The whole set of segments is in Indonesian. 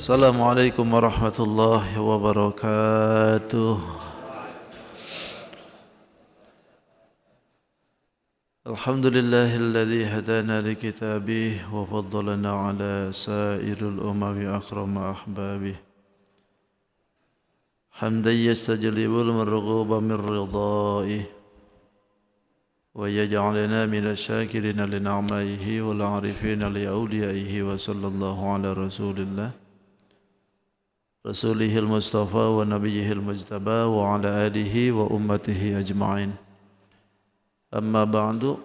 Assalamualaikum warahmatullahi wabarakatuh. Alhamdulillahilladzi hadana likitabih wa faddalana ala sairil umami akrama ahbabih. Hamdan yastajlibul marghuba min ridhaih wa yaj'alana minasy syakirina li ni'maihi wal 'arifina li awliyaihi wa sallallahu ala rasulillah Rasulihil Mustafa wa Nabiyihil Mujtaba wa ala alihi wa ummatihi ajma'in. Amma ba'du.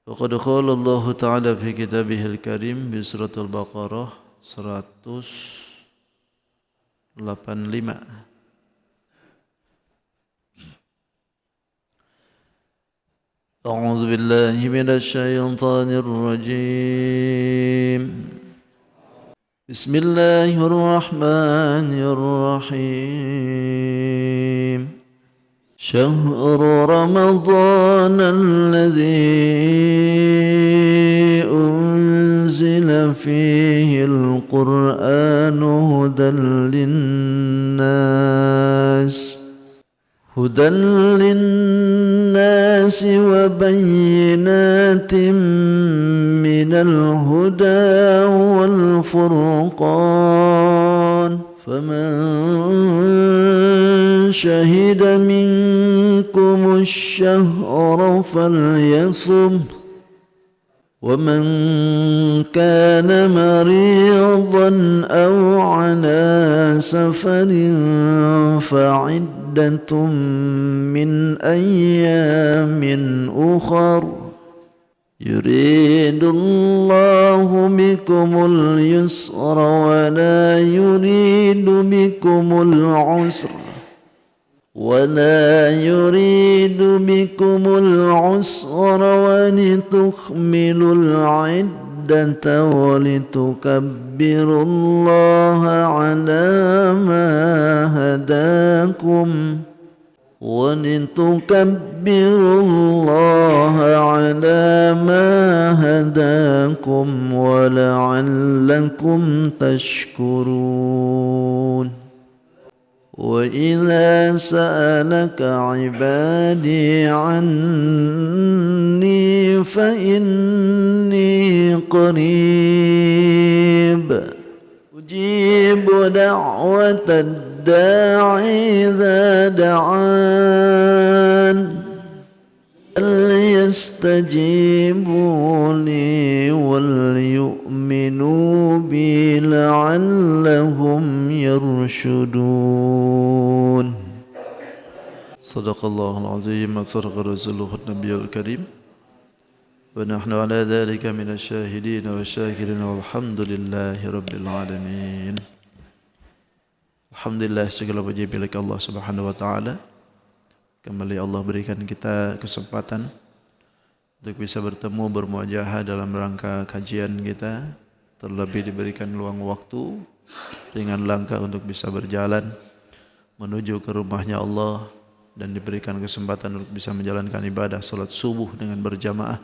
Faqad qala Allah Ta'ala fi kitabihil karim bi suratul Baqarah 185. A'udzu billahi minasy syaithanir rajim. بسم الله الرحمن الرحيم شهر رمضان الذي أنزل فيه القرآن هدى للناس وبينات من الهدى والفرقان فمن شهد منكم الشهر فليصم ومن كان مريضا أو على سفر فعدة من أيام أخر يريد الله بكم اليسر ولا يريد بكم العسر ولتكملوا العدة ولتكبروا الله على ما هداكم ولعلكم تشكرون وإذا سألك عبادي عني فإني قريب أجيب دعوة الداعي إذا دعان فليستجيبوا لي وليؤمنوا بي لعلهم يرشدون صدق الله العظيم وصدق رسوله النبي الكريم ونحن على ذلك من الشاهدين والشاكرين والحمد لله رب العالمين. Alhamdulillah, segala puji milik Allah Subhanahu wa taala. Kembali Allah berikan kita kesempatan untuk bisa bertemu bermuajahah dalam rangka kajian kita. Terlebih diberikan luang waktu dengan langkah untuk bisa berjalan menuju ke rumahnya Allah dan diberikan kesempatan untuk bisa menjalankan ibadah salat subuh dengan berjamaah.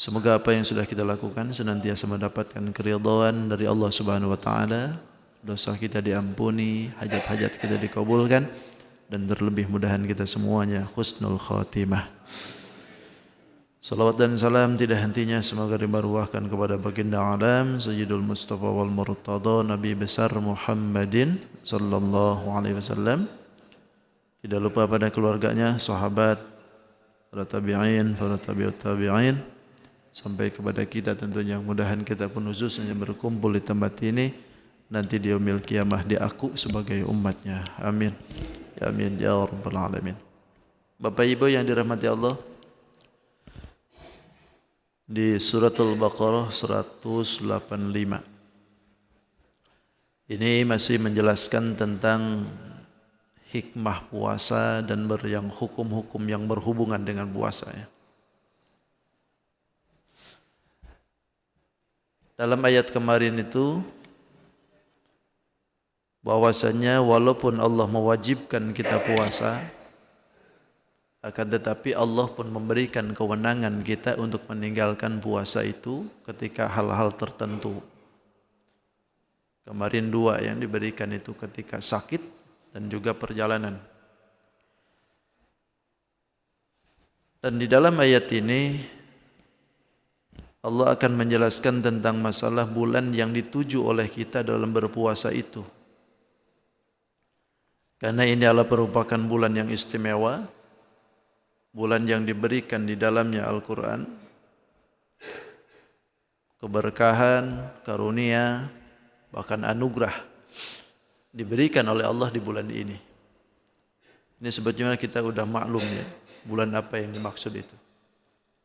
Semoga apa yang sudah kita lakukan senantiasa mendapatkan keridhaan dari Allah Subhanahu wa taala. Dosa kita diampuni, hajat-hajat kita dikabulkan, dan terlebih mudahan kita semuanya husnul khatimah. Salawat dan salam tidak hentinya semoga dibaruahkan kepada baginda alam Sayyidul Mustafa wal Murtada Nabi besar Muhammadin sallallahu alaihi wasallam. Tidak lupa pada keluarganya, sahabat, para tabi'in, para tabi'ut tabi'in, sampai kepada kita tentunya. Mudahan kita pun khususnya berkumpul di tempat ini nanti di yaumil kiamah diaku sebagai umatnya. Amin. Ya amin ya rabbal alamin. Bapak Ibu yang dirahmati Allah, di suratul Baqarah 185 ini masih menjelaskan tentang hikmah puasa dan yang hukum-hukum yang berhubungan dengan puasa ya. Dalam ayat kemarin itu bahwasanya walaupun Allah mewajibkan kita puasa, akan tetapi Allah pun memberikan kewenangan kita untuk meninggalkan puasa itu ketika hal-hal tertentu. Kemarin 2 yang diberikan itu ketika sakit dan juga perjalanan. Dan di dalam ayat ini Allah akan menjelaskan tentang masalah bulan yang dituju oleh kita dalam berpuasa itu. Karena ini adalah merupakan bulan yang istimewa, bulan yang diberikan di dalamnya Al-Quran, keberkahan, karunia, bahkan anugerah diberikan oleh Allah di bulan ini. Ini sebetulnya kita sudah maklum ya, bulan apa yang dimaksud itu.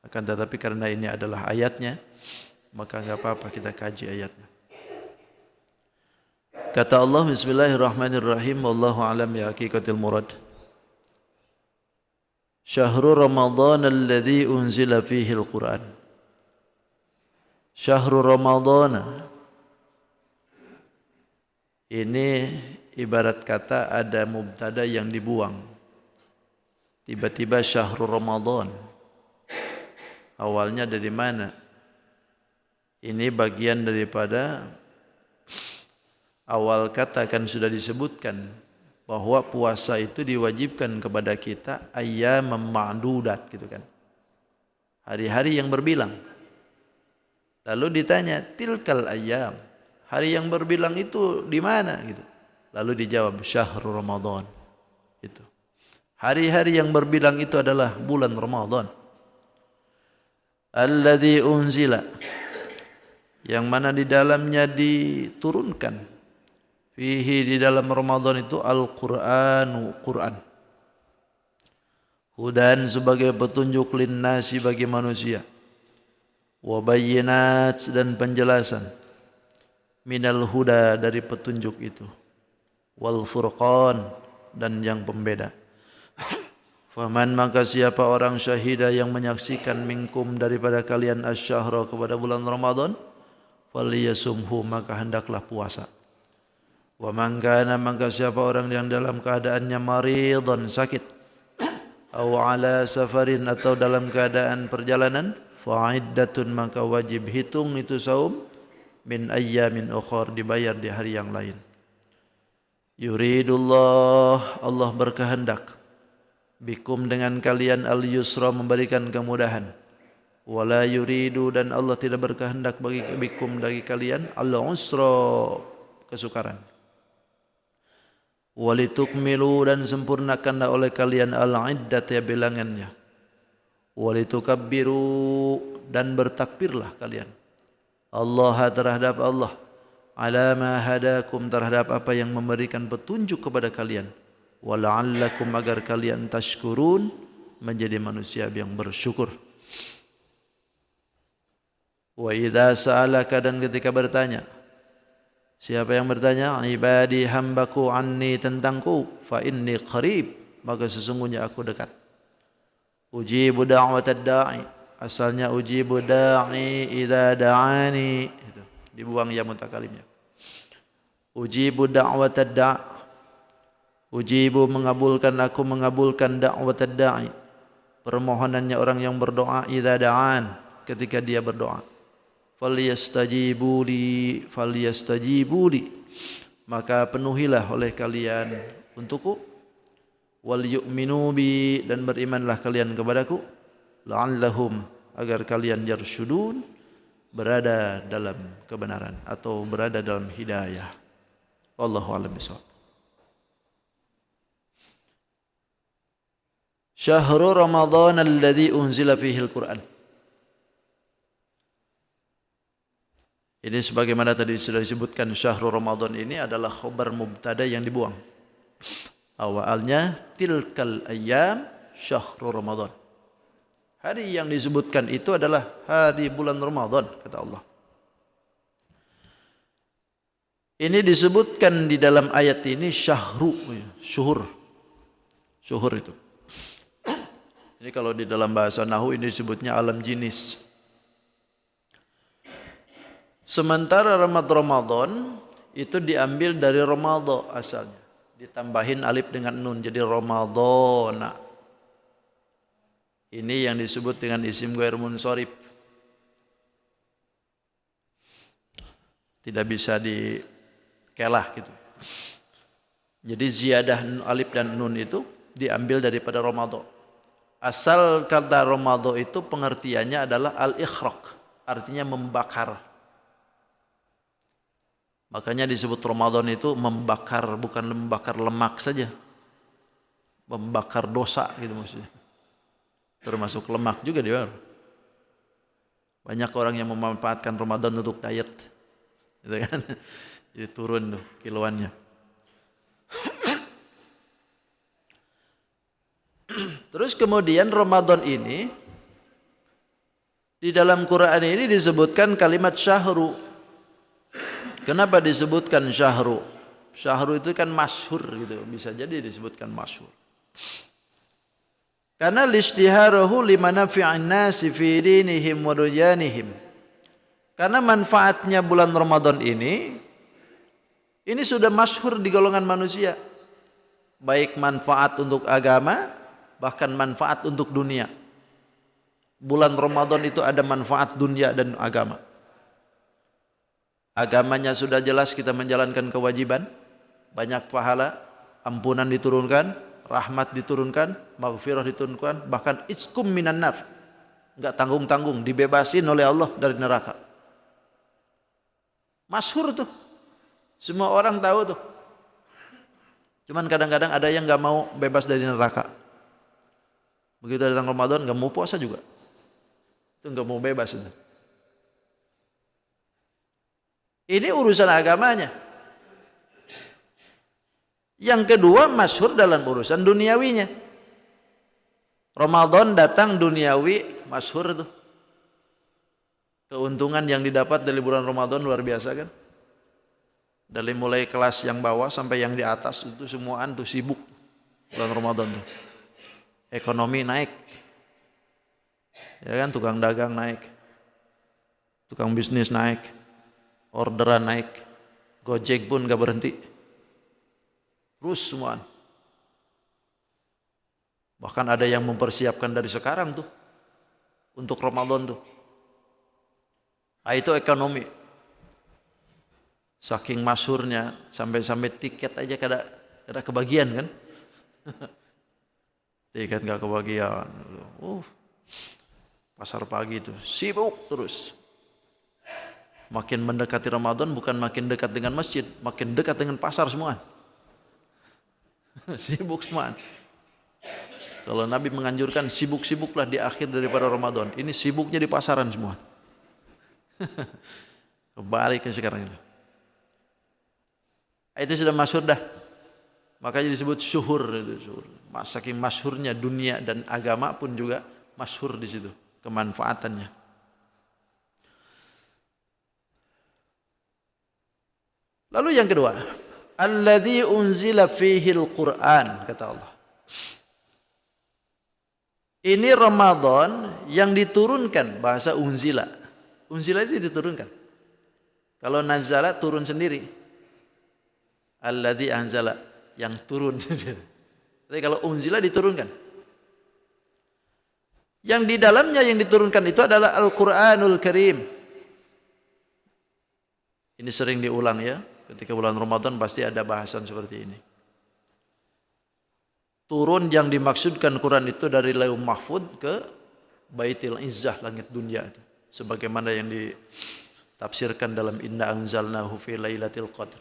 Akan tetapi karena ini adalah ayatnya, maka enggak apa-apa kita kaji ayatnya. Kata Allah, Bismillahirrahmanirrahim, wallahu alam ya hakikatil murad. Syahrul Ramadan alladzi unzila fihi al-Quran. Syahrul Ramadan. Ini ibarat kata ada mubtada yang dibuang. Tiba-tiba syahrul Ramadan. Awalnya dari mana? Ini bagian daripada awal kata kan sudah disebutkan bahwa puasa itu diwajibkan kepada kita ayyam ma'dudat gitu kan. Hari-hari yang berbilang. Lalu ditanya, tilkal ayyam. Hari yang berbilang itu di mana gitu. Lalu dijawab syahrul Ramadan. Itu. Hari-hari yang berbilang itu adalah bulan Ramadan. Alladzi unzila. Yang mana di dalamnya diturunkan. Fihi di dalam Ramadan itu Al-Qur'anu, Quran. Hudan sebagai petunjuk linnasi bagi manusia. Wa bayyinat dan penjelasan. Minal huda dari petunjuk itu. Wal furqan dan yang pembeda. Faman maka siapa orang syahidah yang menyaksikan minkum daripada kalian asyahra kepada bulan Ramadan, falyasumhu maka hendaklah puasa. Wa man kana maka siapa orang yang dalam keadaannya maridhan sakit, atau ala safarin atau dalam keadaan perjalanan, fa'iddatun maka wajib hitung itu saum min ayyamin ukhar dibayar di hari yang lain. Yuridullah Allah berkehendak bikum dengan kalian al-yusra memberikan kemudahan. Wala yuridu dan Allah tidak berkehendak bagi bikum bagi kalian al-usra kesukaran. Walitukmilu dan sempurnakanlah oleh kalian al-iddat ya bilangannya. Walitukabbiru dan bertakbirlah kalian. Allah terhadap Allah. Ala ma hadakum terhadap apa yang memberikan petunjuk kepada kalian. Wala'allakum agar kalian tashkurun menjadi manusia yang bersyukur. Wa idza sa'alaka dan ketika bertanya. Siapa yang bertanya? Ibadi hambaku anni tentangku. Fa inni qarib. Maka sesungguhnya aku dekat. Ujibu da'watad da'i. Asalnya ujibu da'i idza da'ani. Itu. Dibuang ya mutakalimnya. Ujibu da'watad da'i. Ujibu mengabulkan aku mengabulkan da'watad da'i. Permohonannya orang yang berdoa idza da'an. Ketika dia berdoa. Falyastajibu li maka penuhilah oleh kalian untukku wal yu'minu bi dan berimanlah kalian kepadaku la'allahum agar kalian yarsyudun berada dalam kebenaran atau berada dalam hidayah. Wallahu a'lam bishawab. Syahrul Ramadan alladzi unzila fihi al-Qur'an. Ini sebagaimana tadi sudah disebutkan syahrul Ramadan ini adalah khabar mubtada yang dibuang. Awalnya tilkal ayyam syahrul Ramadan. Hari yang disebutkan itu adalah hari bulan Ramadan kata Allah. Ini disebutkan di dalam ayat ini syahru, syuhur. Syuhur itu. Ini kalau di dalam bahasa nahwu ini disebutnya alam jinis. Sementara Ramadan itu diambil dari Ramadhan asalnya. Ditambahin alif dengan nun jadi Ramadhana. Ini yang disebut dengan isim ghair munsharif. Tidak bisa kelah gitu. Jadi ziyadah alif dan nun itu diambil daripada Ramadan. Asal kata Ramadan itu pengertiannya adalah al-ikhraq, artinya membakar. Makanya disebut Ramadan itu membakar, bukan membakar lemak saja. Membakar dosa gitu maksudnya. Termasuk lemak juga dia. Banyak orang yang memanfaatkan Ramadan untuk diet. Gitu kan? Jadi turun tuh kiloannya. Terus kemudian Ramadan ini di dalam Quran ini disebutkan kalimat syahru. Kenapa disebutkan syahru? Syahru itu kan masyhur gitu, bisa jadi disebutkan masyhur. Karena lishtiharahu limanafi'in nasi fi dinihim wa duyanihim. Karena manfaatnya bulan Ramadan ini sudah masyhur di golongan manusia. Baik manfaat untuk agama, bahkan manfaat untuk dunia. Bulan Ramadan itu ada manfaat dunia dan agama. Agamanya sudah jelas, kita menjalankan kewajiban, banyak pahala, ampunan diturunkan, rahmat diturunkan, maghfirah diturunkan, bahkan itskum minan nar. Enggak tanggung-tanggung, dibebasin oleh Allah dari neraka. Masyhur tuh. Semua orang tahu tuh. Cuman kadang-kadang ada yang enggak mau bebas dari neraka. Begitu datang Ramadan enggak mau puasa juga. Itu enggak mau bebas itu. Ini urusan agamanya. Yang kedua masyhur dalam urusan duniawinya. Ramadan datang duniawi masyhur tuh. Keuntungan yang didapat dari bulan Ramadan luar biasa kan. Dari mulai kelas yang bawah sampai yang di atas itu semuaan tuh sibuk bulan Ramadan tuh. Ekonomi naik. Ya kan, tukang dagang naik. Tukang bisnis naik. Orderan naik. Gojek pun gak berhenti. Terus semua. Bahkan ada yang mempersiapkan dari sekarang tuh. Untuk Ramadan tuh. Nah, itu ekonomi. Saking masyhurnya sampai-sampai tiket aja kada kebagian kan. Tiket gak kebagian. Pasar pagi itu sibuk terus. Makin mendekati Ramadan bukan makin dekat dengan masjid, makin dekat dengan pasar semua. Sibuk semua. Kalau Nabi menganjurkan sibuk-sibuklah di akhir daripada Ramadan. Ini sibuknya di pasaran semua. Kembali ke sekarang itu. Itu sudah masyhur dah. Makanya disebut syuhur itu. Saking masyhurnya dunia dan agama pun juga masyhur di situ kemanfaatannya. Lalu yang kedua, alladzi unzila fihi al-Qur'an, kata Allah. Ini Ramadan yang diturunkan, bahasa unzila. Unzila itu diturunkan. Kalau nazala turun sendiri. Alladzi anzala, yang turun. Tapi kalau unzila diturunkan. Yang di dalamnya yang diturunkan itu adalah Al-Qur'anul Karim. Ini sering diulang ya. Ketika bulan Ramadan pasti ada bahasan seperti ini. Turun yang dimaksudkan Quran itu dari Lauh Mahfud ke Baitul Izzah, langit dunia itu. Sebagaimana yang ditafsirkan dalam Inna anzalnahu fi lailatul qadr.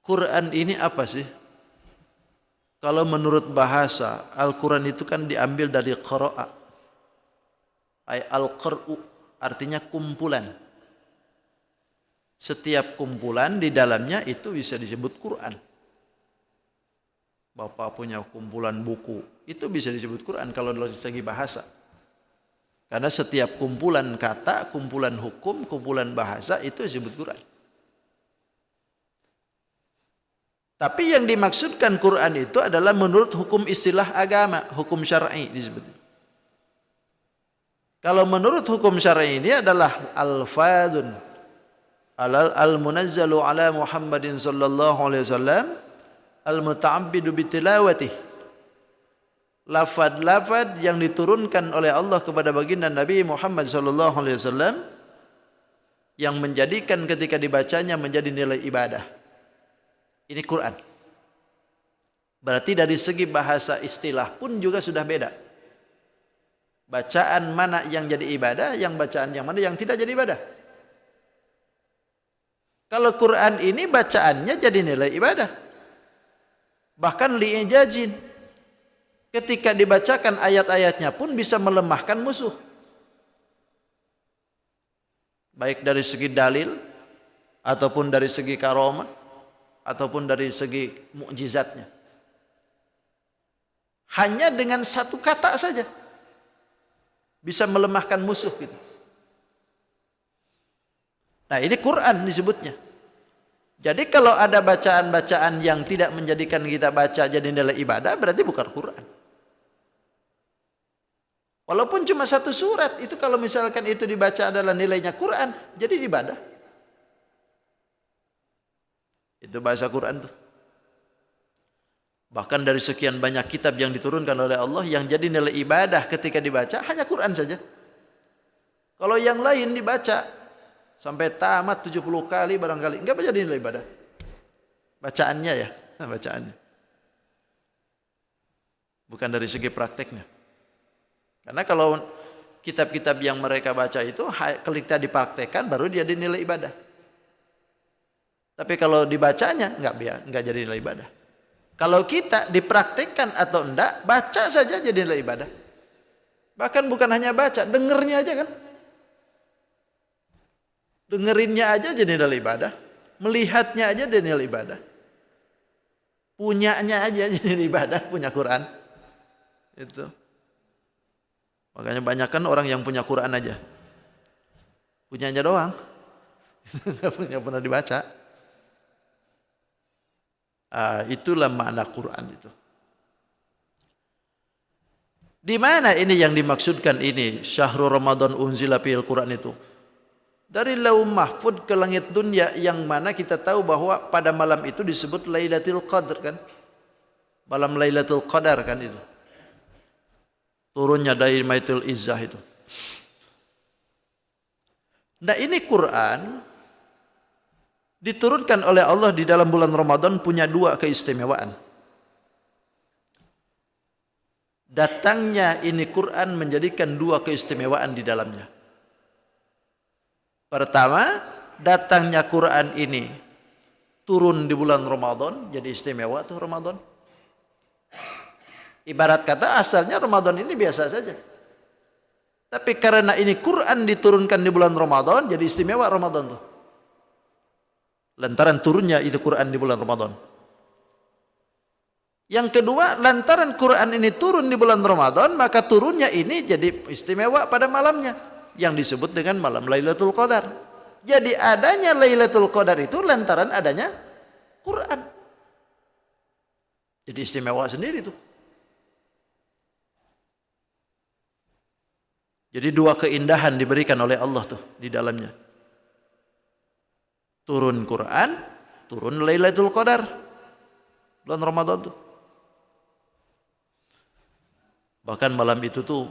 Quran ini apa sih? Kalau menurut bahasa, Al-Quran itu kan diambil dari qara'a. Al-qar'u artinya kumpulan. Setiap kumpulan di dalamnya itu bisa disebut Quran. Bapak punya kumpulan buku, itu bisa disebut Quran kalau dari segi bahasa. Karena setiap kumpulan kata, kumpulan hukum, kumpulan bahasa itu disebut Quran. Tapi yang dimaksudkan Quran itu adalah menurut hukum istilah agama, hukum syar'i disebut. Kalau menurut hukum syar'i ini adalah al-fadun al-munazzalu ala Muhammadin sallallahu alaihi wasallam al-muta'abbidu bitilawatih. Lafaz-lafaz yang diturunkan oleh Allah kepada baginda Nabi Muhammad sallallahu alaihi wasallam yang menjadikan ketika dibacanya menjadi nilai ibadah. Ini Quran. Berarti dari segi bahasa istilah pun juga sudah beda. Bacaan mana yang jadi ibadah, yang bacaan yang mana yang tidak jadi ibadah. Kalau Quran ini bacaannya jadi nilai ibadah. Bahkan li'ijajin. Ketika dibacakan ayat-ayatnya pun bisa melemahkan musuh. Baik dari segi dalil, ataupun dari segi karomah, ataupun dari segi mukjizatnya. Hanya dengan satu kata saja bisa melemahkan musuh gitu. Nah, ini Quran disebutnya. Jadi kalau ada bacaan-bacaan yang tidak menjadikan kita baca jadi nilai ibadah, berarti bukan Quran. Walaupun cuma satu surat, itu kalau misalkan itu dibaca adalah nilainya Quran, jadi ibadah. Itu bahasa Quran tuh. Bahkan dari sekian banyak kitab yang diturunkan oleh Allah, yang jadi nilai ibadah ketika dibaca hanya Quran saja. Kalau yang lain dibaca sampai tamat 70 kali barangkali, enggak jadi nilai ibadah. Bacaannya ya, bacaannya. Bukan dari segi prakteknya. Karena kalau kitab-kitab yang mereka baca itu ketika dipraktekkan baru dia dinilai ibadah. Tapi kalau dibacanya enggak jadi nilai ibadah. Kalau kita dipraktikkan atau enggak, baca saja jadi nilai ibadah. Bahkan bukan hanya baca, dengernya aja kan. Dengerinnya aja jadi nilai ibadah. Melihatnya aja jadi nilai ibadah. Punyanya aja jadi nilai ibadah, punya Quran. Itu. Makanya banyak kan orang yang punya Quran aja. Punyanya doang. Enggak pernah dibaca. Itulah makna Quran itu. Di mana ini yang dimaksudkan ini? Syahrul Ramadan unzila fil Quran itu. Dari Lauh Mahfud ke langit dunia, yang mana kita tahu bahwa pada malam itu disebut Lailatul Qadar kan? Malam Lailatul Qadar kan itu. Turunnya dari Baitul Izzah itu. Nah, ini Quran diturunkan oleh Allah di dalam bulan Ramadan punya dua keistimewaan. Datangnya ini Quran menjadikan dua keistimewaan di dalamnya. Pertama, datangnya Quran ini turun di bulan Ramadan, jadi istimewa tuh Ramadan. Ibarat kata asalnya Ramadan ini biasa saja. Tapi karena ini Quran diturunkan di bulan Ramadan, jadi istimewa Ramadan tuh. Lantaran turunnya itu Quran di bulan Ramadan. Yang kedua, lantaran Quran ini turun di bulan Ramadan, maka turunnya ini jadi istimewa pada malamnya, yang disebut dengan malam Lailatul Qadar. Jadi adanya Lailatul Qadar itu lantaran adanya Quran. Jadi istimewa sendiri itu. Jadi dua keindahan diberikan oleh Allah tuh di dalamnya. Turun Quran, turun Lailatul Qadar. Bulan Ramadan tuh. Bahkan malam itu tuh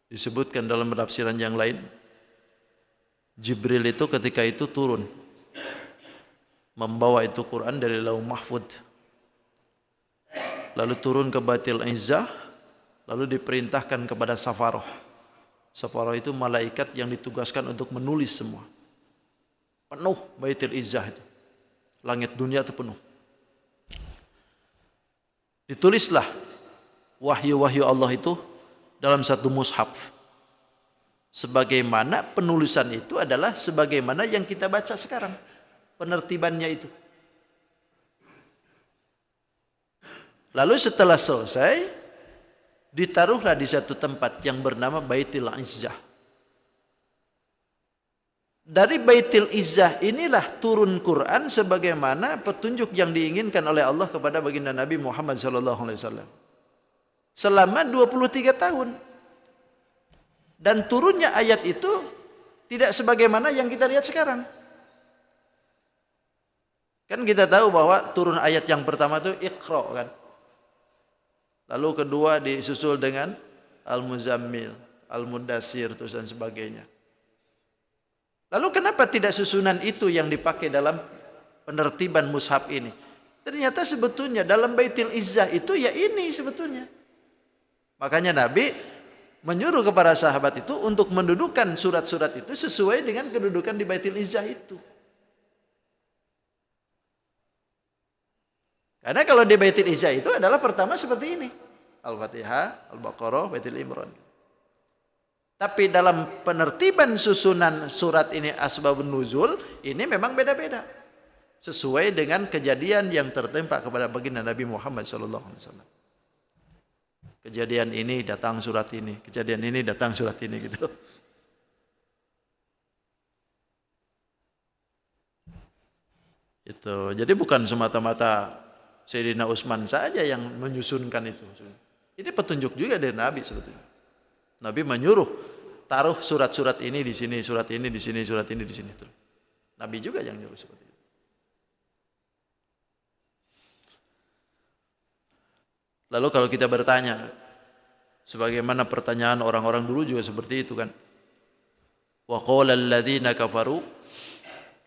disebutkan dalam penafsiran yang lain, Jibril itu ketika itu turun membawa itu Quran dari Lauh Mahfud, lalu turun ke Baitul Izzah, lalu diperintahkan kepada Safaroh. Safaroh itu malaikat yang ditugaskan untuk menulis semua. Penuh Baitul Izzah itu, langit dunia itu penuh. Ditulislah wahyu-wahyu Allah itu dalam satu mushaf. Sebagaimana penulisan itu adalah sebagaimana yang kita baca sekarang, penertibannya itu. Lalu setelah selesai, ditaruhlah di satu tempat yang bernama Baitul Izzah. Dari Baitul Izzah inilah turun Quran sebagaimana petunjuk yang diinginkan oleh Allah kepada baginda Nabi Muhammad SAW. Selama 23 tahun. Dan turunnya ayat itu tidak sebagaimana yang kita lihat sekarang. Kan kita tahu bahwa turun ayat yang pertama itu Iqra kan. Lalu kedua disusul dengan Al-Muzammil, Al-Mudassir dan sebagainya. Lalu kenapa tidak susunan itu yang dipakai dalam penertiban mushaf ini? Ternyata sebetulnya dalam Baitul Izzah itu ya ini sebetulnya. Makanya Nabi menyuruh kepada sahabat itu untuk mendudukan surat-surat itu sesuai dengan kedudukan di Baitul Izzah itu. Karena kalau di Baitul Izzah itu adalah pertama seperti ini. Al-Fatihah, Al-Baqarah, Baitul Imran. Tapi dalam penertiban susunan surat ini asbabun nuzul ini memang beda-beda. Sesuai dengan kejadian yang tertimpa kepada baginda Nabi Muhammad SAW. Kejadian ini datang surat ini, kejadian ini datang surat ini gitu. Itu. Jadi bukan semata-mata Sayyidina Utsman saja yang menyusunkan itu. Ini petunjuk juga dari Nabi sebetulnya. Nabi menyuruh taruh surat-surat ini di sini, surat ini di sini, surat ini di sini. Nabi juga yang nyuruh seperti itu. Lalu kalau kita bertanya, sebagaimana pertanyaan orang-orang dulu juga seperti itu kan. Wa qala alladziina kafaru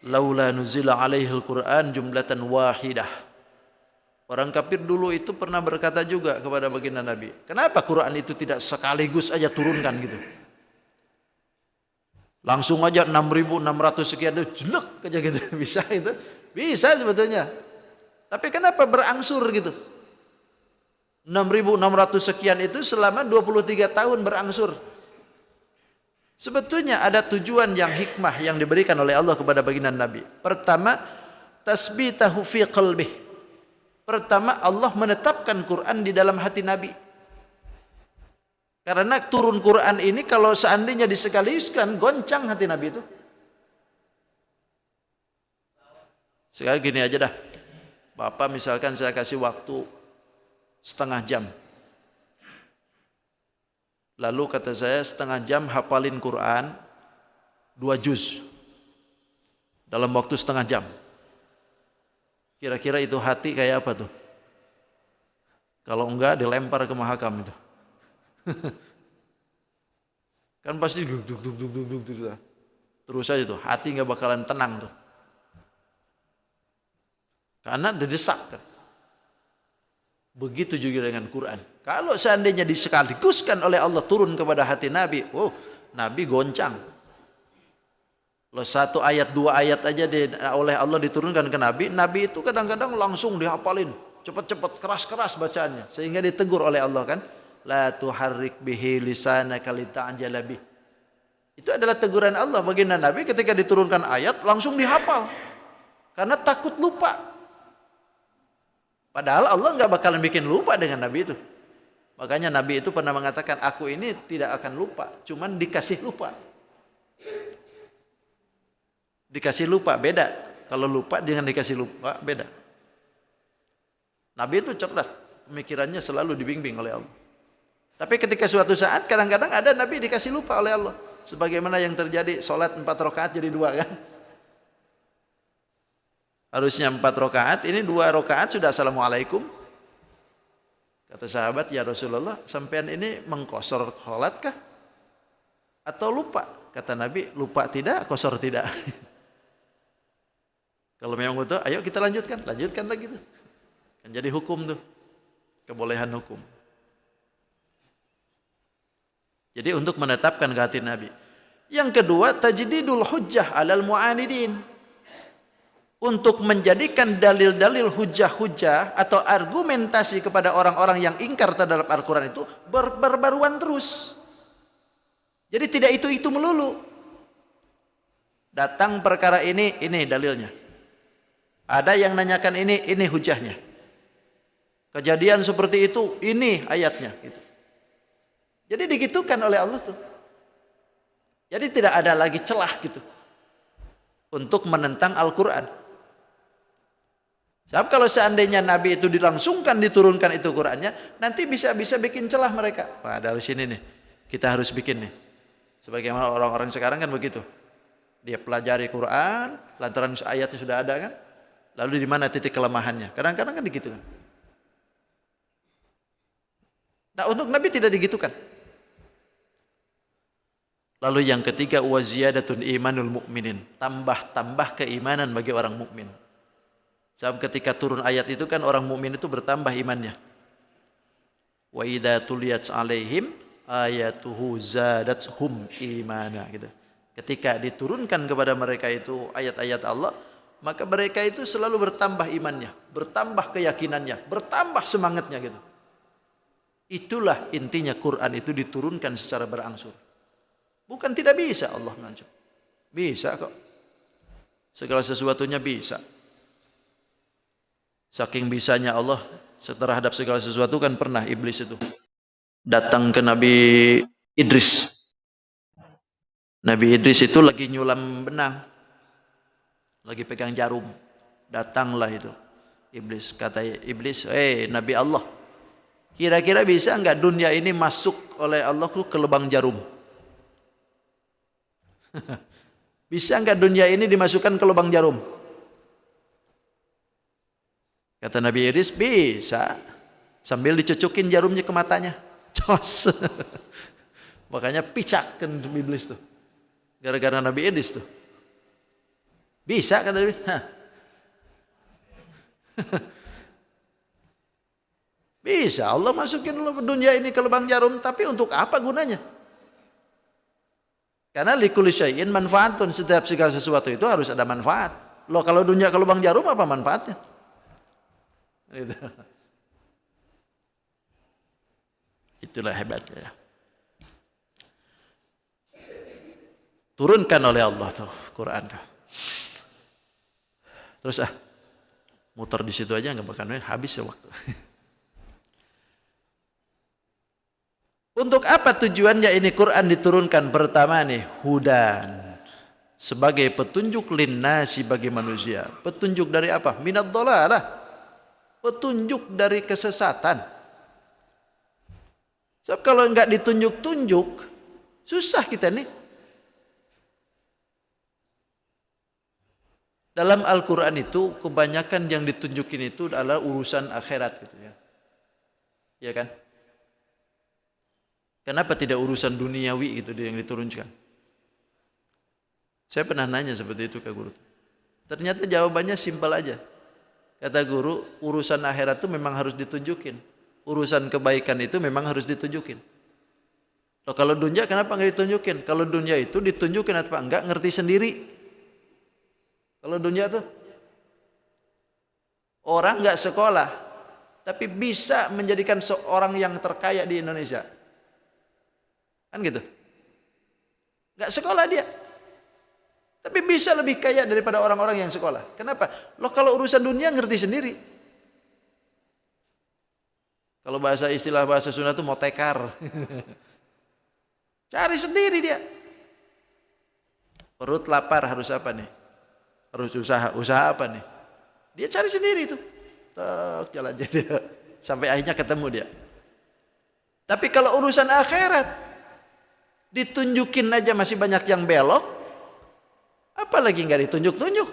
laula nuzila alaihil Qur'an jumlatan wahidah. Orang kafir dulu itu pernah berkata juga kepada baginda Nabi, kenapa Quran itu tidak sekaligus aja turunkan gitu? Langsung aja 6.600 sekian itu jelek aja gitu. Bisa itu? Bisa sebetulnya. Tapi kenapa berangsur gitu? 6.600 sekian itu selama 23 tahun berangsur. Sebetulnya ada tujuan yang hikmah yang diberikan oleh Allah kepada baginda Nabi. Pertama, tasbitahu fi qalbih. Pertama, Allah menetapkan Quran di dalam hati Nabi. Karena turun Quran ini kalau seandainya disekaliuskan, goncang hati Nabi itu. Sekarang gini aja dah. Bapak misalkan saya kasih waktu setengah jam. Lalu kata saya setengah jam hafalin Quran 2 juz. Dalam waktu setengah jam. Kira-kira itu hati kayak apa tuh? Kalau enggak dilempar ke mahakam itu. Kan pasti duk. Terus aja tuh, hati enggak bakalan tenang tuh. Karena didesak kan. Begitu juga dengan Quran. Kalau seandainya disekaligus oleh Allah turun kepada hati Nabi, Nabi goncang. Kalau 1 ayat 2 ayat aja oleh Allah diturunkan ke Nabi, Nabi itu kadang-kadang langsung dihafalin, cepat-cepat, keras-keras bacaannya, sehingga ditegur oleh Allah kan, la tuharrik bihi lisanaka lita'jala bih. Itu adalah teguran Allah bagi Nabi ketika diturunkan ayat langsung dihafal, karena takut lupa. Padahal Allah nggak bakalan bikin lupa dengan Nabi itu. Makanya Nabi itu pernah mengatakan, aku ini tidak akan lupa, cuman dikasih lupa. Dikasih lupa beda. Kalau lupa dengan dikasih lupa beda. Nabi itu cerdas, pemikirannya selalu dibimbing oleh Allah. Tapi ketika suatu saat kadang-kadang ada Nabi dikasih lupa oleh Allah. Sebagaimana yang terjadi sholat 4 rakaat jadi 2 kan. Harusnya 4 rakaat, ini 2 rakaat sudah assalamualaikum. Kata sahabat, ya Rasulullah, sampean ini mengkosor sholat kah? Atau lupa? Kata Nabi, lupa tidak, kosor tidak. Kalau memang betul, ayo kita lanjutkan lagi tuh. Kan jadi hukum tuh, kebolehan hukum. Jadi untuk menetapkan ke hati Nabi. Yang kedua, tajdidul hujjah alal mu'anidin. Untuk menjadikan dalil-dalil hujjah-hujjah atau argumentasi kepada orang-orang yang ingkar terhadap Al-Quran itu berbaruan terus. Jadi tidak itu melulu. Datang perkara ini dalilnya. Ada yang nanyakan ini hujahnya. Kejadian seperti itu, ini ayatnya. Gitu. Jadi digitukan oleh Allah tuh. Jadi tidak ada lagi celah gitu untuk menentang Al-Quran. Sebab kalau seandainya Nabi itu dilangsungkan diturunkan itu Qurannya, nanti bisa bikin celah mereka. Wah, dari sini nih kita harus bikin nih. Sebagaimana orang-orang sekarang kan begitu. Dia pelajari Quran, lantaran ayatnya sudah ada kan. Lalu di mana titik kelemahannya? Kadang-kadang kan begitu kan. Nah, untuk Nabi tidak digitukan. Lalu yang ketiga, wa ziyadatun imanul mu'minin, tambah keimanan bagi orang mukmin. Sebab ketika turun ayat itu kan orang mukmin itu bertambah imannya. Wa idza tuliyat 'alaihim ayatuhu zadatuhum imana gitu. Ketika diturunkan kepada mereka itu ayat-ayat Allah, maka mereka itu selalu bertambah imannya, bertambah keyakinannya, bertambah semangatnya gitu. Itulah intinya Quran itu diturunkan secara berangsur. Bukan tidak bisa Allah ngancam. Bisa kok. Segala sesuatunya bisa. Saking bisanya Allah terhadap segala sesuatu kan pernah iblis itu datang ke Nabi Idris. Nabi Idris itu lagi nyulam benang. Lagi pegang jarum. Datanglah itu iblis. Kata iblis, Nabi Allah, kira-kira bisa enggak dunia ini masuk oleh Allah ke lubang jarum? Bisa enggak dunia ini dimasukkan ke lubang jarum? Kata Nabi Idris, bisa. Sambil dicucukin jarumnya ke matanya. Cos. Makanya picakkan iblis tuh. Gara-gara Nabi Idris tuh. Bisa kata Nabi. Bisa Allah masukin dunia ini ke lubang jarum, tapi untuk apa gunanya? Karena likulli syai'in manfaatun, setiap segala sesuatu itu harus ada manfaat. Loh kalau dunia ke lubang jarum apa manfaatnya? Gitu. Itulah hebatnya ya. Turunkan oleh Allah tuh Quran tuh. Terus muter di situ aja nggak bakal habis ya waktu. Untuk apa tujuannya ini Quran diturunkan? Pertama nih, hudan, sebagai petunjuk linnasi bagi manusia. Petunjuk dari apa? Minad dhalalah. Petunjuk dari kesesatan. Sebab kalau enggak ditunjuk-tunjuk, susah kita nih. Dalam Al-Quran itu kebanyakan yang ditunjukin itu adalah urusan akhirat gitu ya. Ya kan? Kenapa tidak urusan duniawi gitu yang diturunkan? Saya pernah nanya seperti itu ke guru. Ternyata jawabannya simpel aja. Kata guru, urusan akhirat itu memang harus ditunjukin. Urusan kebaikan itu memang harus ditunjukin. Loh, kalau dunia kenapa nggak ditunjukin? Kalau dunia itu ditunjukin apa enggak ngerti sendiri. Kalau dunia tuh orang nggak sekolah tapi bisa menjadikan seorang yang terkaya di Indonesia. Kan gitu. Nggak sekolah dia. Tapi bisa lebih kaya daripada orang-orang yang sekolah. Kenapa? Loh kalau urusan dunia ngerti sendiri. Kalau istilah bahasa Sunda itu motekar. Cari sendiri dia. Perut lapar harus apa nih? Harus usaha apa nih? Dia cari sendiri tuh. Tok jalan jadi sampai akhirnya ketemu dia. Tapi kalau urusan akhirat ditunjukin aja masih banyak yang belok, apalagi nggak ditunjuk-tunjuk.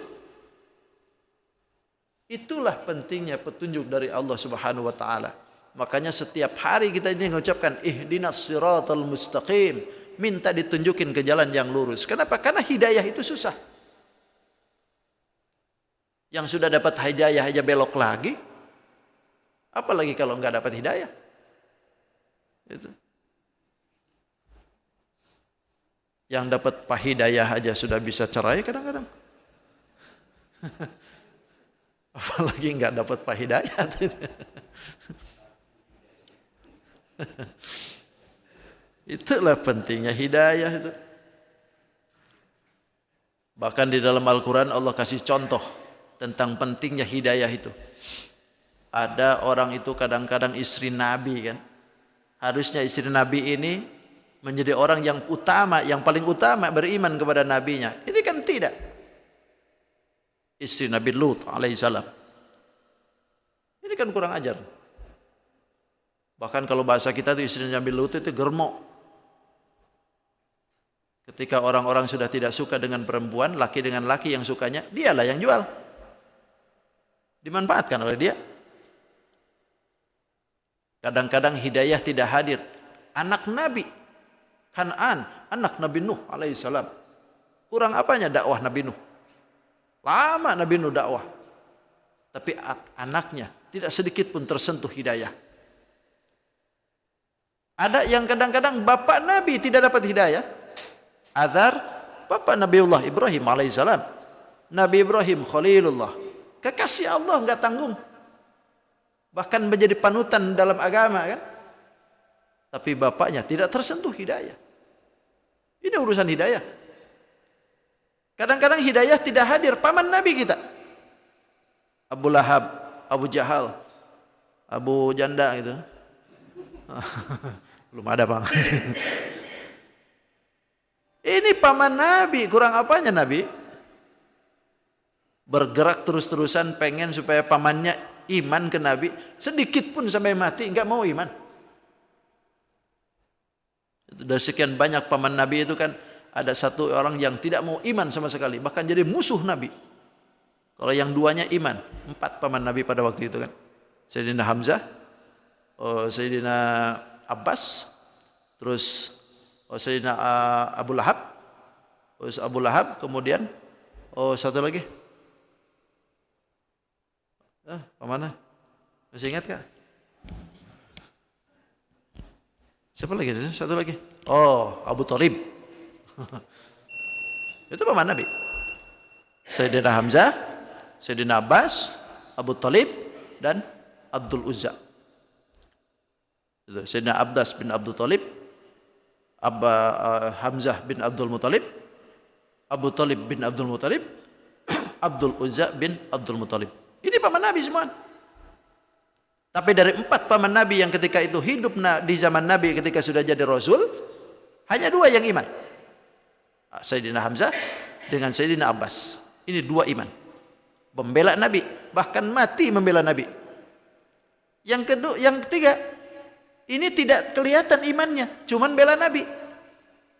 Itulah pentingnya petunjuk dari Allah Subhanahu wa taala. Makanya setiap hari kita ini mengucapkan ihdinas siratal mustaqim, minta ditunjukin ke jalan yang lurus. Kenapa? Karena hidayah itu susah. Yang sudah dapat hidayah aja belok lagi, apalagi kalau nggak dapat hidayah. Itu. Yang dapat hidayah aja sudah bisa cerai kadang-kadang. Apalagi nggak dapat hidayah. Itulah pentingnya hidayah itu. Bahkan di dalam Al-Quran Allah kasih contoh tentang pentingnya hidayah itu. Ada orang itu kadang-kadang istri Nabi kan. Harusnya istri Nabi ini menjadi orang yang utama, yang paling utama beriman kepada nabinya. Ini kan tidak. Istri Nabi Lut alaihissalam. Ini kan kurang ajar. Bahkan kalau bahasa kita itu istri Nabi Lut itu germo. Ketika orang-orang sudah tidak suka dengan perempuan, laki dengan laki yang sukanya, dialah yang jual. Dimanfaatkan oleh dia. Kadang-kadang hidayah tidak hadir. Anak Nabi Kan'an anak Nabi Nuh alaihissalam. Kurang apanya dakwah Nabi Nuh? Lama Nabi Nuh dakwah. Tapi anaknya tidak sedikit pun tersentuh hidayah. Ada yang kadang-kadang bapak Nabi tidak dapat hidayah. Azar, bapak Nabiullah Ibrahim alaihissalam. Nabi Ibrahim Khalilullah. Kekasih Allah enggak tanggung. Bahkan menjadi panutan dalam agama kan. Tapi bapaknya tidak tersentuh hidayah. Ini urusan hidayah. Kadang-kadang hidayah tidak hadir paman Nabi kita. Abu Lahab, Abu Jahal, Abu Janda gitu. Belum ada bang. Ini paman Nabi, kurang apanya Nabi? Bergerak terus-terusan pengen supaya pamannya iman ke Nabi. Sedikit pun sampai mati enggak mau iman. Dari sekian banyak paman Nabi itu kan ada satu orang yang tidak mau iman sama sekali. Bahkan jadi musuh Nabi. Kalau yang duanya iman. 4 paman Nabi pada waktu itu kan. Sayyidina Hamzah, Sayyidina Abbas, terus Sayyidina Abu Lahab, Abu Lahab, kemudian satu lagi. Pemana? Masih ingat kah? Siapa lagi? Satu lagi. Abu Thalib. Itu paman Nabi. Sayyidina Hamzah, Sayyidina Abbas, Abu Thalib, dan Abdul Uzza. Sayyidina Abbas bin Abdul Thalib, Hamzah bin Abdul Muthalib, Abu Thalib bin Abdul Muthalib, Abdul Uzza bin Abdul Muthalib. Ini paman Nabi semua. Tapi dari 4 paman Nabi yang ketika itu hidup di zaman Nabi ketika sudah jadi Rasul, hanya 2 yang iman. Sayyidina Hamzah dengan Sayyidina Abbas. Ini 2 iman. Membela Nabi, bahkan mati membela Nabi. Yang ketiga, ini tidak kelihatan imannya, cuman bela Nabi.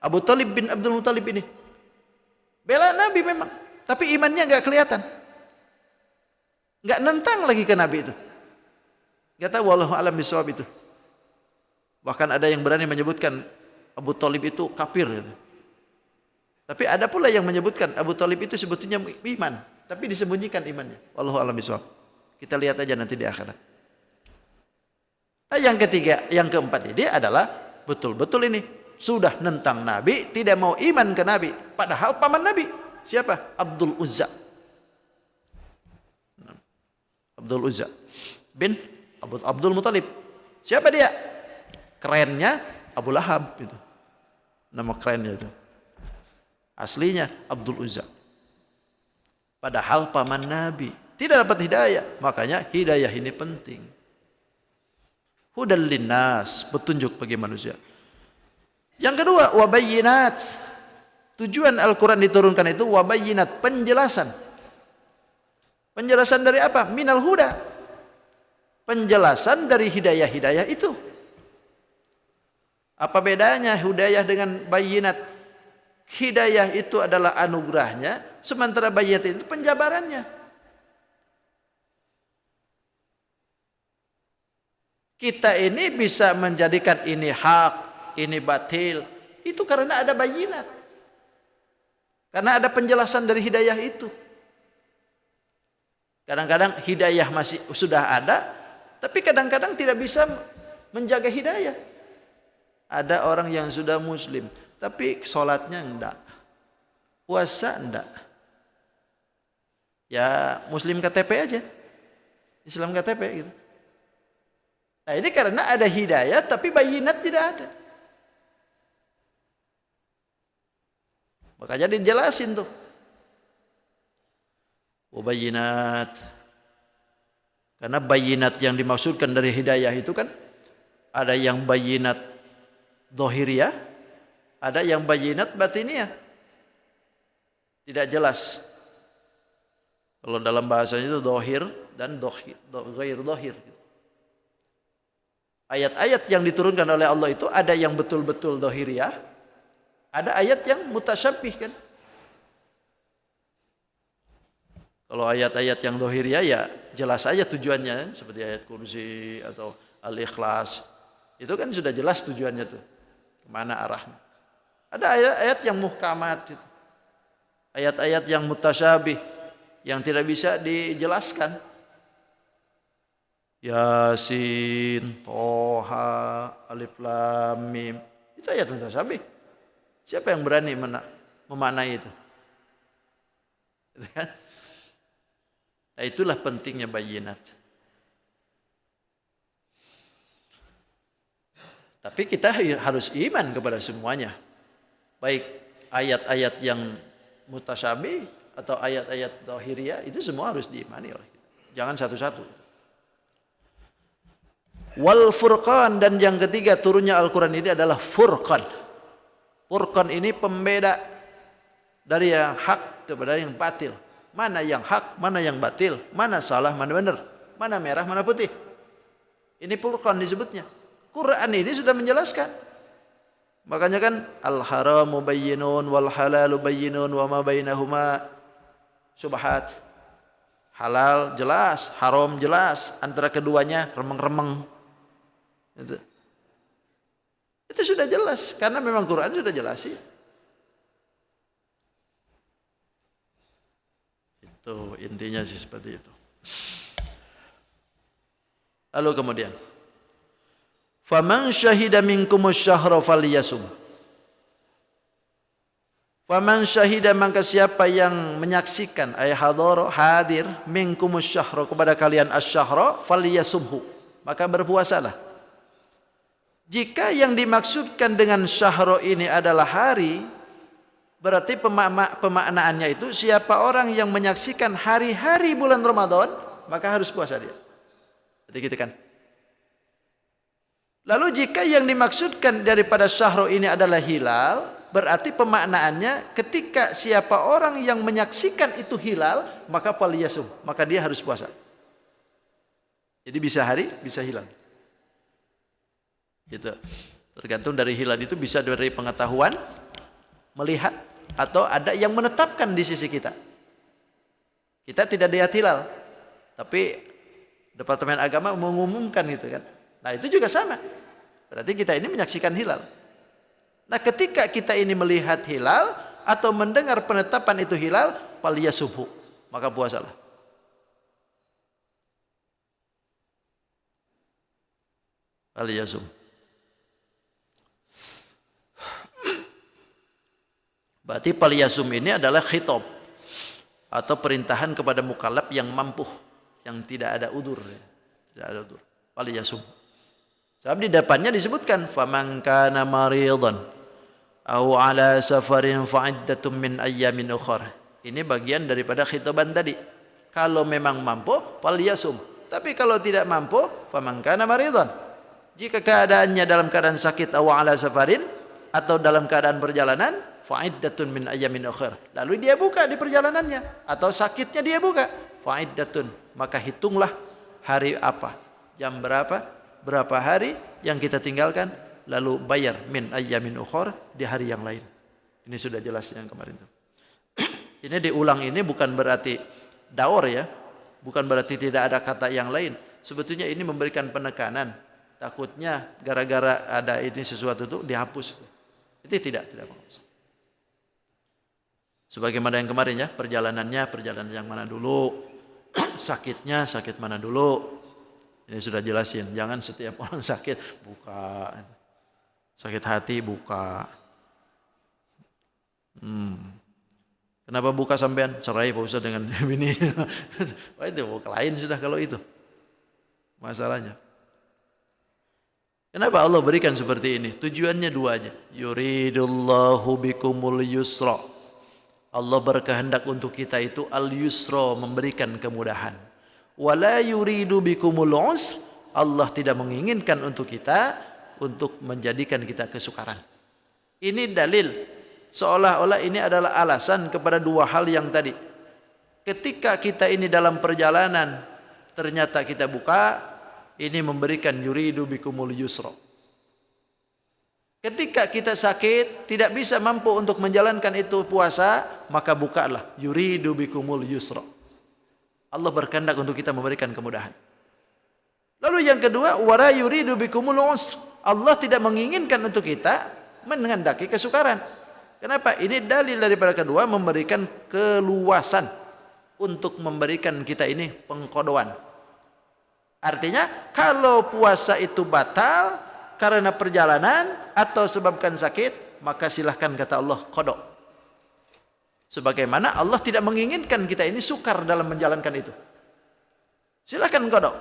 Abu Thalib bin Abdul Muthalib ini bela Nabi memang, tapi imannya enggak kelihatan. Enggak nentang lagi ke Nabi itu. Enggak tahu wallahu alam bisawab itu. Bahkan ada yang berani menyebutkan Abu Thalib itu kafir gitu. Tapi ada pula yang menyebutkan Abu Thalib itu sebetulnya iman, tapi disembunyikan imannya. Wallahu a'lam bishawab. Kita lihat aja nanti di akhirat. Nah, yang ketiga, yang keempat ini adalah betul-betul ini sudah nentang Nabi, tidak mau iman ke Nabi, padahal paman Nabi. Siapa? Abdul Uzza. Abdul Uzza bin Abdul Muthalib. Siapa dia? Kerennya Abu Lahab itu. Nama kerennya itu. Aslinya Abdul Uzza. Padahal paman Nabi tidak dapat hidayah. Makanya hidayah ini penting. Hudal linnas, petunjuk bagi manusia. Yang kedua, wabayinat. Tujuan Al-Quran diturunkan itu wabayinat, penjelasan. Penjelasan dari apa? Minal huda. Penjelasan dari hidayah-hidayah itu. Apa bedanya hidayah dengan bayinat? Hidayah itu adalah anugerahnya, sementara bayinat itu penjabarannya. Kita ini bisa menjadikan ini hak, ini batil, itu karena ada bayinat. Karena ada penjelasan dari hidayah itu. Kadang-kadang hidayah masih sudah ada, tapi kadang-kadang tidak bisa menjaga hidayah. Ada orang yang sudah muslim, tapi sholatnya enggak, puasa enggak. Ya muslim KTP aja, Islam KTP gitu. Nah ini karena ada hidayah, tapi bayinat tidak ada. Makanya dijelasin tuh. Bayinat. Karena bayinat yang dimaksudkan dari hidayah itu kan ada yang bayinat dohiriyah, ada yang bayinat batiniyah. Tidak jelas. Kalau dalam bahasanya itu dohir dan ghair dohir. Ayat-ayat yang diturunkan oleh Allah itu ada yang betul-betul dohiriyah, ada ayat yang mutasyabih kan. Kalau ayat-ayat yang dohiriyah ya jelas aja tujuannya, seperti ayat kursi atau al-ikhlas. Itu kan sudah jelas tujuannya tuh, kemana arahnya. Ada ayat-ayat yang muhkamat, ayat-ayat yang mutasyabih, yang tidak bisa dijelaskan. Yasin, Toha, Alif Lam Mim. Itu ayat mutasyabih. Siapa yang berani memaknai itu? Gitu kan? Nah, itulah pentingnya bayinat. Tapi kita harus iman kepada semuanya. Baik ayat-ayat yang mutasyabih atau ayat-ayat zahiriyah, itu semua harus diimani oleh kita. Jangan satu-satu. Wal furqan, dan yang ketiga turunnya Al-Quran ini adalah furqan. Furqan ini pembeda dari yang hak kepada yang batil. Mana yang hak, mana yang batil, mana salah, mana benar, mana merah, mana putih. Ini furqan disebutnya. Quran ini sudah menjelaskan. Makanya kan al-haramu bayyinun wal halalu bayyinun wa ma bainahuma subhat. Halal jelas, haram jelas, antara keduanya remeng-remeng. Itu sudah jelas karena memang Quran sudah jelasin. Itu intinya sih seperti itu. Lalu kemudian faman syahida minkumus syahra falyasum. Faman syahida, maka siapa yang menyaksikan ay hadara hadir minkumus syahra kepada kalian asy-syahra falyasumhu, maka berpuasalah. Jika yang dimaksudkan dengan syahra ini adalah hari, berarti pemaknaannya itu siapa orang yang menyaksikan hari-hari bulan Ramadan, maka harus puasa dia. Berarti gitu kan. Lalu jika yang dimaksudkan daripada syahro ini adalah hilal, berarti pemaknaannya ketika siapa orang yang menyaksikan itu hilal, maka falyasum, maka dia harus puasa. Jadi bisa hari, bisa hilal. Gitu. Tergantung dari hilal itu bisa dari pengetahuan, melihat, atau ada yang menetapkan di sisi kita. Kita tidak lihat hilal, tapi Departemen Agama mengumumkan gitu kan. Nah itu juga sama. Berarti kita ini menyaksikan hilal. Nah ketika kita ini melihat hilal atau mendengar penetapan itu hilal, falyasumhu, maka puasalah. Falyasum. Berarti falyasum ini adalah khitab atau perintahan kepada mukallaf yang mampu, yang tidak ada udzur, tidak ada udzur. Falyasum. Sebab di depannya disebutkan faman kana maridan aw ala safarin fa'iddatum min ayyamin ukhra. Ini bagian daripada khitaban tadi. Kalau memang mampu falyasum. Tapi kalau tidak mampu faman kana maridan. Jika keadaannya dalam keadaan sakit aw ala safarin atau dalam keadaan perjalanan, fa'iddatun min ayyamin ukhra. Lalu dia buka di perjalanannya atau sakitnya dia buka, fa'iddatun, maka hitunglah hari apa, jam berapa, berapa hari yang kita tinggalkan, lalu bayar min ayyamin ukhra di hari yang lain. Ini sudah jelas yang kemarin itu. Ini diulang, ini bukan berarti daur ya, bukan berarti tidak ada kata yang lain. Sebetulnya ini memberikan penekanan. Takutnya gara-gara ada ini sesuatu itu dihapus. Itu tidak bagus. Sebagaimana yang kemarin ya, perjalanan yang mana dulu, sakitnya sakit mana dulu. Ini sudah jelasin, jangan setiap orang sakit buka, sakit hati buka. Kenapa buka sampean? Cerai Pak Ustaz dengan bini. Wah itu lain sudah kalau itu masalahnya. Kenapa Allah berikan seperti ini? Tujuannya dua aja. Yuridullahu bikumul yusra. Allah berkehendak untuk kita itu al-yusra, memberikan kemudahan. Wala yuridu bikumul usr. Allah tidak menginginkan untuk kita untuk menjadikan kita kesukaran. Ini dalil seolah-olah ini adalah alasan kepada dua hal yang tadi. Ketika kita ini dalam perjalanan ternyata kita buka, ini memberikan yuridu bikumul yusra. Ketika kita sakit, tidak bisa mampu untuk menjalankan itu puasa, maka bukalah yuridu bikumul yusra. Allah berkehendak untuk kita memberikan kemudahan. Lalu yang kedua, wala yuridu bikumul usr. Allah tidak menginginkan untuk kita menghendaki kesukaran. Kenapa? Ini dalil daripada kedua memberikan keluasan untuk memberikan kita ini pengkodoan. Artinya kalau puasa itu batal karena perjalanan atau sebabkan sakit, maka silahkan kata Allah kodok. Sebagaimana Allah tidak menginginkan kita ini sukar dalam menjalankan itu. Silahkan kodok.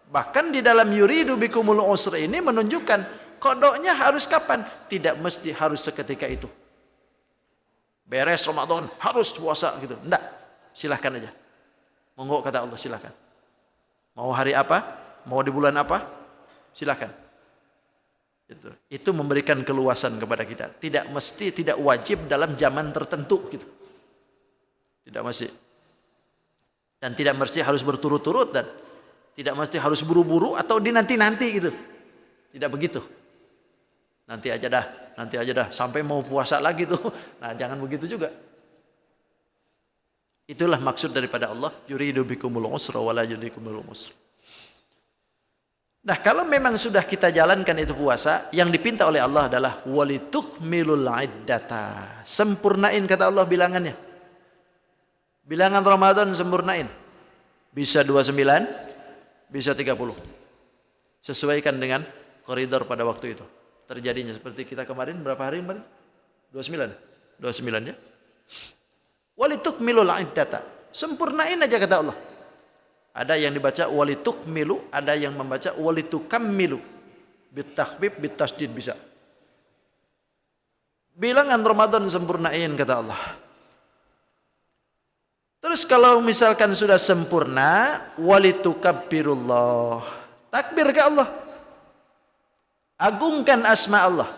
Bahkan di dalam yuridu bikumul usra ini menunjukkan kodoknya harus kapan? Tidak mesti harus seketika itu. Beres Ramadan harus puasa gitu. Enggak. Silahkan aja. Monggo kata Allah, silahkan. Mau hari apa? Mau di bulan apa? Silahkan. Itu memberikan keluasan kepada kita. Tidak mesti, tidak wajib dalam zaman tertentu gitu. Tidak mesti. Dan tidak mesti harus berturut-turut dan tidak mesti harus buru-buru atau di nanti-nanti gitu. Tidak begitu. Nanti aja dah sampai mau puasa lagi tuh. Nah, jangan begitu juga. Itulah maksud daripada Allah, yuridu bikumul usra wala yuridukumul usra. Nah, kalau memang sudah kita jalankan itu puasa, yang dipinta oleh Allah adalah walitukmilul iddata. Sempurnain kata Allah bilangannya. Bilangan Ramadan sempurnain. Bisa 29, bisa 30. Sesuaikan dengan koridor pada waktu itu. Terjadinya seperti kita kemarin, berapa hari kemarin? 29. 29 ya. Walitukmilul iddata. Sempurnain aja kata Allah. Ada yang dibaca walitukmilu, ada yang membaca walitukammilu. Bitakhfif, bitasydid bisa. Bilangan Ramadan sempurnain kata Allah. Terus kalau misalkan sudah sempurna, walitukabbirullah. Takbir ke Allah. Agungkan asma Allah.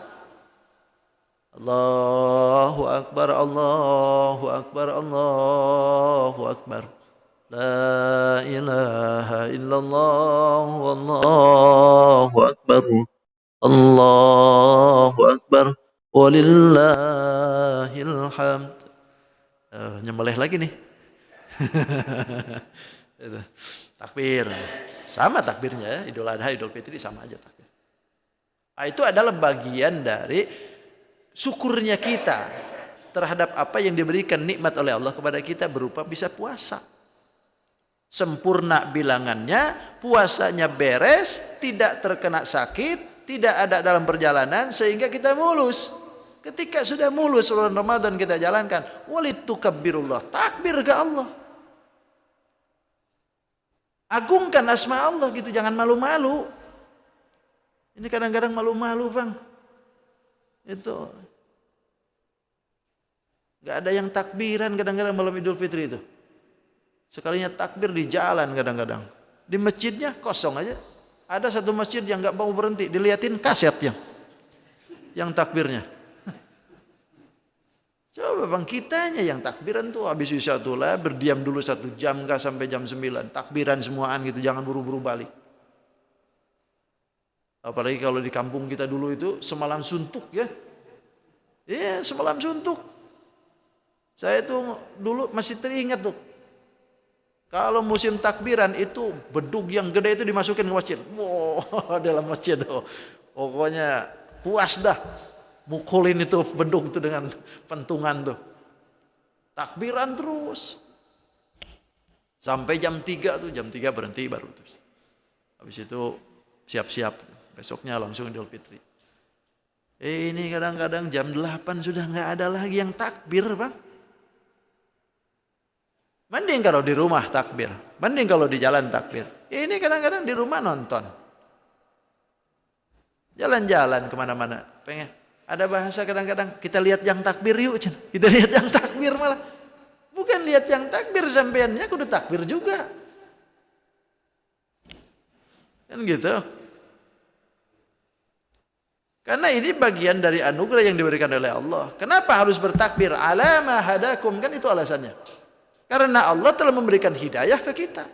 Allahu Akbar, Allahu Akbar, Allahu Akbar. La ilaha illallah, Wallahu Akbar. Allahu Akbar. Walillahil hamd. Nyembelih lagi nih. Takbir. Sama takbirnya ya. Idul Adha, Idul Fitri sama aja takbir. Nah, itu adalah bagian dari syukurnya kita terhadap apa yang diberikan nikmat oleh Allah kepada kita berupa bisa puasa. Sempurna bilangannya, puasanya beres, tidak terkena sakit, tidak ada dalam perjalanan sehingga kita mulus. Ketika sudah mulus bulan Ramadan kita jalankan, walitukabbirullah, takbir ke Allah. Agungkan asma Allah gitu, jangan malu-malu. Ini kadang-kadang malu-malu, Bang. Itu nggak ada yang takbiran kadang-kadang malam Idul Fitri itu. Sekalinya takbir di jalan kadang-kadang. Di masjidnya kosong aja. Ada satu masjid yang nggak mau berhenti, diliatin kasetnya, yang takbirnya. Coba Bang, kitanya yang takbiran tuh habis isya tuh lah, berdiam dulu 1 jam kah sampai jam 9. Takbiran semuaan gitu, jangan buru-buru balik. Apalagi kalau di kampung kita dulu itu semalam suntuk ya. Iya, semalam suntuk. Saya tuh dulu masih teringat tuh. Kalau musim takbiran itu bedug yang gede itu dimasukin ke masjid. Wow, dalam masjid tuh. Pokoknya puas dah. Mukulin itu bedug tuh dengan pentungan tuh. Takbiran terus. Sampai jam 3 tuh, jam 3 berhenti baru terus. Habis itu siap-siap. Besoknya langsung Idul Fitri. Ini kadang-kadang jam 8 sudah nggak ada lagi yang takbir, Bang. Mending kalau di rumah takbir. Mending kalau di jalan takbir. Ini kadang-kadang di rumah nonton. Jalan-jalan kemana-mana. Pengen. Ada bahasa kadang-kadang kita lihat yang takbir yuk. Kita lihat yang takbir malah. Bukan lihat yang takbir sampeannya kudu takbir juga. Kan gitu. Karena ini bagian dari anugerah yang diberikan oleh Allah. Kenapa harus bertakbir? Alama hadakum, kan itu alasannya. Karena Allah telah memberikan hidayah ke kita.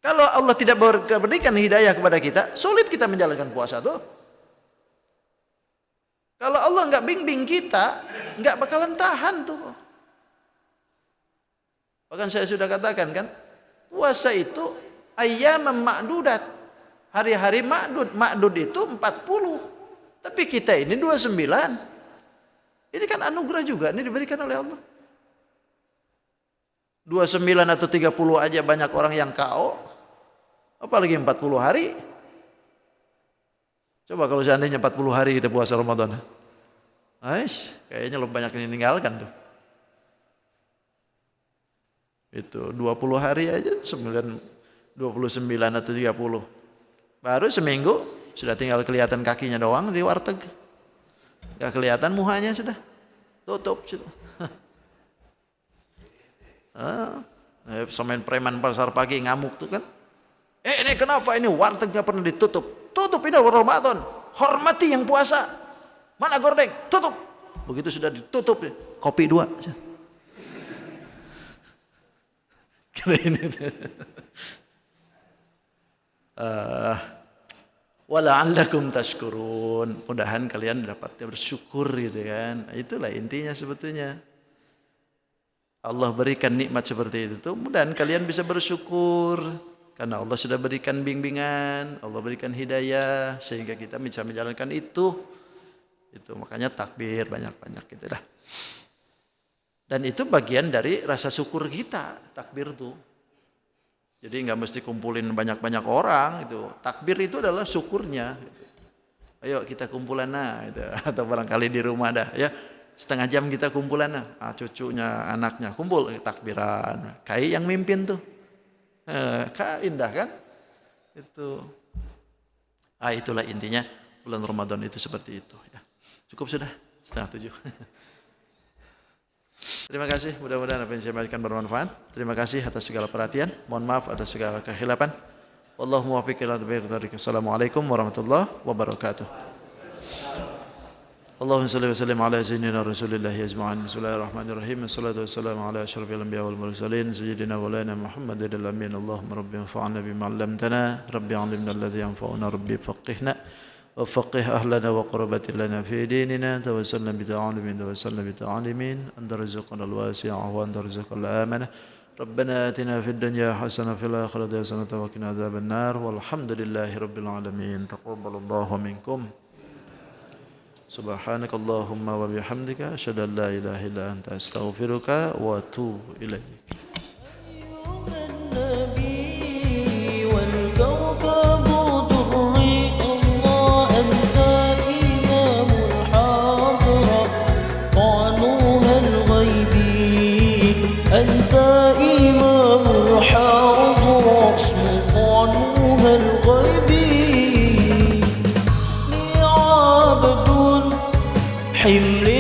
Kalau Allah tidak memberikan hidayah kepada kita, sulit kita menjalankan puasa tuh. Kalau Allah nggak bimbing kita, nggak bakalan tahan tuh. Bahkan saya sudah katakan kan, puasa itu ayyam ma'dudat. Hari-hari ma'dud itu 40. Tapi kita ini 29. Ini kan anugerah juga, ini diberikan oleh Allah. 29 atau 30 aja banyak orang yang KO, apalagi 40 hari. Coba kalau seandainya 40 hari kita puasa Ramadan. Kayaknya lo banyak yang tinggalkan tuh. Itu 20 hari aja 29 atau 30. Baru seminggu sudah tinggal kelihatan kakinya doang di warteg. Gak kelihatan muhanya sudah. Tutup sudah. Samain preman pasar pagi ngamuk tuh kan. Ini kenapa ini warteg gak pernah ditutup? Tutup, ini Ramadan. Hormati yang puasa. Mana gordeng? Tutup. Begitu sudah ditutup, kopi 2. Keren itu. Wala'allakum tashkurun. Mudahan kalian dapat bersyukur gitu kan. Itulah intinya sebetulnya. Allah berikan nikmat seperti itu. Mudahan kalian bisa bersyukur. Karena Allah sudah berikan bimbingan, Allah berikan hidayah sehingga kita bisa menjalankan itu. Itu makanya takbir banyak-banyak gitu dah. Dan itu bagian dari rasa syukur kita, takbir tuh. Jadi nggak mesti kumpulin banyak-banyak orang itu. Takbir itu adalah syukurnya. Gitu. Ayo kita kumpulan gitu. Atau barangkali di rumah dah ya. Setengah jam kita kumpulan cucunya, anaknya kumpul takbiran. Kayak yang mimpin tuh. Indah kan? Itu. Itulah intinya bulan Ramadan itu seperti itu ya. Cukup sudah 6:30. Terima kasih, mudah-mudahan apa yang saya bagikan bermanfaat. Terima kasih atas segala perhatian. Mohon maaf atas segala kekhilafan. Wallahu muwaffiq ila tariq. Assalamualaikum warahmatullahi wabarakatuh. Allahumma salli wa sallim ala sayyidina Rasulillah ajma'in. Bismillahirrahmanirrahim. Wassalatu wassalamu ala asyrafil anbiya wal mursalin sayyidina wa lana Muhammadin al-amin. Allahumma rabbi anfa'na bima 'allamtana, rabbi 'allimna alladhi yanfa'una, rabbi faqihna wa faqih ahlana wa qurbatin lana fi dinina. Tawassalna bi ta'alimin, anta rizqana al-wasi'a wa anta rizqal amana. ربنا آتنا في الدنيا حسنة وفي الآخرة حسنة وقنا عذاب النار والحمد لله رب العالمين. تقبل الله منكم. سبحانك اللهم وبحمدك أشهد أن لا إله إلا أنت أستغفرك وأتوب إليك. حمل